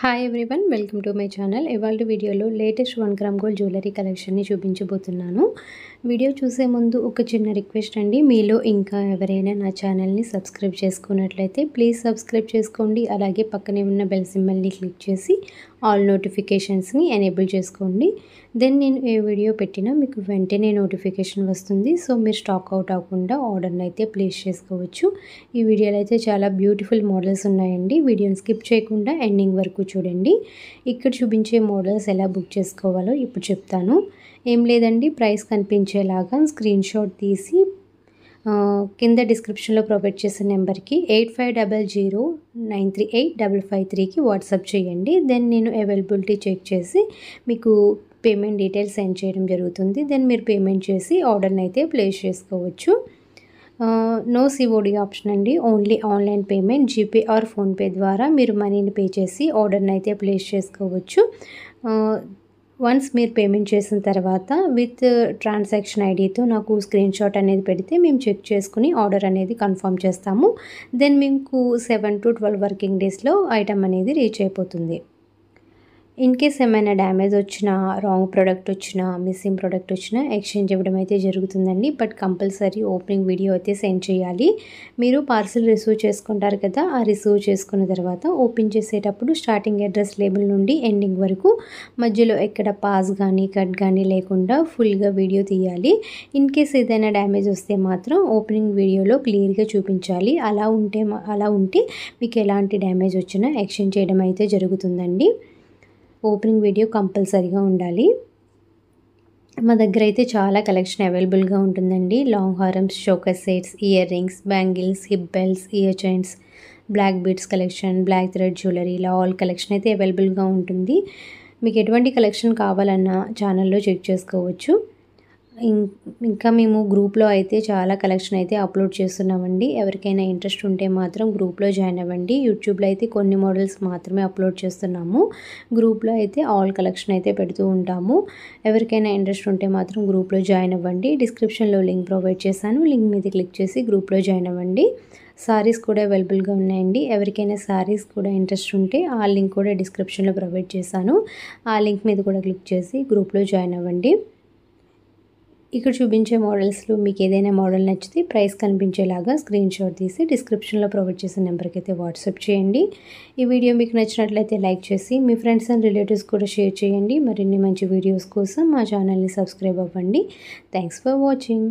Hi everyone, welcome to my channel. ఇవాళ వీడియోలో latest 1 gram gold jewellery కలెక్షన్ని చూపించబోతున్నాను. Video చూసే ముందు ఒక చిన్న రిక్వెస్ట్ అండి, మీలో ఇంకా ఎవరైనా నా ఛానల్ని సబ్స్క్రైబ్ చేసుకున్నట్లయితే ప్లీజ్ సబ్స్క్రైబ్ చేసుకోండి. అలాగే పక్కనే ఉన్న బెల్ సింబల్ని క్లిక్ చేసి ఆల్ నోటిఫికేషన్స్ని ఎనేబుల్ చేసుకోండి. దెన్ నేను ఏ వీడియో పెట్టినా మీకు వెంటనే నోటిఫికేషన్ వస్తుంది. సో మీరు స్టాక్ అవుట్ అవ్వకుండా ఆర్డర్ని అయితే ప్లేస్ చేసుకోవచ్చు. ఈ వీడియోలో అయితే చాలా బ్యూటిఫుల్ మోడల్స్ ఉన్నాయండి. వీడియోని స్కిప్ చేయకుండా ఎండింగ్ వరకు చూడండి. ఇక్కడ చూపించే మోడల్స్ ఎలా బుక్ చేసుకోవాలో ఇప్పుడు చెప్తాను. ఏం లేదండి, ప్రైస్ కనిపించేలాగా స్క్రీన్ షాట్ తీసి కింద డిస్క్రిప్షన్లో ప్రొవైడ్ చేసిన నెంబర్కి 8500938553కి వాట్సాప్ చేయండి. దెన్ నేను అవైలబిలిటీ చెక్ చేసి మీకు పేమెంట్ డీటెయిల్స్ సెండ్ చేయడం జరుగుతుంది. దెన్ మీరు పేమెంట్ చేసి ఆర్డర్ని అయితే ప్లేస్ చేసుకోవచ్చు. నో సిఓడి ఆప్షన్ అండి, only online payment GPay are PhonePe ద్వారా మీరు మనీని పే చేసి ఆర్డర్ని అయితే ప్లేస్ చేసుకోవచ్చు. వన్స్ మీరు పేమెంట్ చేసిన తర్వాత విత్ ట్రాన్సాక్షన్ ఐడితో నాకు స్క్రీన్ షాట్ అనేది పెడితే మేము చెక్ చేసుకుని ఆర్డర్ అనేది కన్ఫర్మ్ చేస్తాము. దెన్ మీకు 7 to 12 వర్కింగ్ డేస్లో ఐటమ్ అనేది రీచ్ అయిపోతుంది. ఇన్ కేస్ ఏమైనా డ్యామేజ్ వచ్చినా, రాంగ్ ప్రోడక్ట్ వచ్చినా, మిస్సింగ్ ప్రోడక్ట్ వచ్చినా ఎక్స్చేంజ్ ఇవ్వడం అయితే జరుగుతుందండి. బట్ కంపల్సరీ ఓపెనింగ్ వీడియో అయితే సెండ్ చేయాలి. మీరు పార్సిల్ రిసీవ్ చేసుకుంటారు కదా, ఆ రిసీవ్ చేసుకున్న తర్వాత ఓపెన్ చేసేటప్పుడు స్టార్టింగ్ అడ్రస్ లేబుల్ నుండి ఎండింగ్ వరకు మధ్యలో ఎక్కడ పాస్ కానీ కట్ కానీ లేకుండా ఫుల్గా వీడియో తీయాలి. ఇన్ కేస్ ఏదైనా డ్యామేజ్ వస్తే మాత్రం ఓపెనింగ్ వీడియోలో క్లియర్గా చూపించాలి. అలా ఉంటే మీకు ఎలాంటి డ్యామేజ్ వచ్చినా ఎక్స్చేంజ్ చేయడం అయితే జరుగుతుందండి. ఓపెనింగ్ వీడియో కంపల్సరీగా ఉండాలి. మా దగ్గర అయితే చాలా కలెక్షన్ అవైలబుల్గా ఉంటుందండి. లాంగ్ హారమ్స్, షోకస్ sets, ear rings, bangles, hip belts, ear chains, black beads collection, black thread jewellery, ఇలా ఆల్ కలెక్షన్ అయితే అవైలబుల్గా ఉంటుంది. మీకు ఎటువంటి కలెక్షన్ కావాలన్నా ఛానల్లో చెక్ చేసుకోవచ్చు. ఇంకా మేము గ్రూప్లో అయితే చాలా కలెక్షన్ అయితే అప్లోడ్ చేస్తున్నామండి. ఎవరికైనా ఇంట్రెస్ట్ ఉంటే మాత్రం గ్రూప్లో జాయిన్ అవ్వండి. యూట్యూబ్లో అయితే కొన్ని మోడల్స్ మాత్రమే అప్లోడ్ చేస్తున్నాము. గ్రూప్లో అయితే ఆల్ కలెక్షన్ అయితే పెడుతూ ఉంటాము. ఎవరికైనా ఇంట్రెస్ట్ ఉంటే మాత్రం గ్రూప్లో జాయిన్ అవ్వండి. డిస్క్రిప్షన్లో లింక్ ప్రొవైడ్ చేశాను, లింక్ మీద క్లిక్ చేసి గ్రూప్లో జాయిన్ అవ్వండి. సారీస్ కూడా అవైలబుల్గా ఉన్నాయండి. ఎవరికైనా సారీస్ కూడా ఇంట్రెస్ట్ ఉంటే ఆ లింక్ కూడా డిస్క్రిప్షన్లో ప్రొవైడ్ చేశాను. ఆ లింక్ మీద కూడా క్లిక్ చేసి గ్రూప్లో జాయిన్ అవ్వండి. ఇక్కడ చూపించే మోడల్స్లో మీకు ఏదైనా మోడల్ నచ్చితే ప్రైస్ కనిపించేలాగా స్క్రీన్ షాట్ తీసి డిస్క్రిప్షన్లో ప్రొవైడ్ చేసిన నెంబర్కి అయితే వాట్సాప్ చేయండి. ఈ వీడియో మీకు నచ్చినట్లయితే లైక్ చేసి మీ ఫ్రెండ్స్ అండ్ రిలేటివ్స్ కూడా షేర్ చేయండి. మరిన్ని మంచి వీడియోస్ కోసం మా ఛానల్ని సబ్స్క్రైబ్ అవ్వండి. Thanks for watching.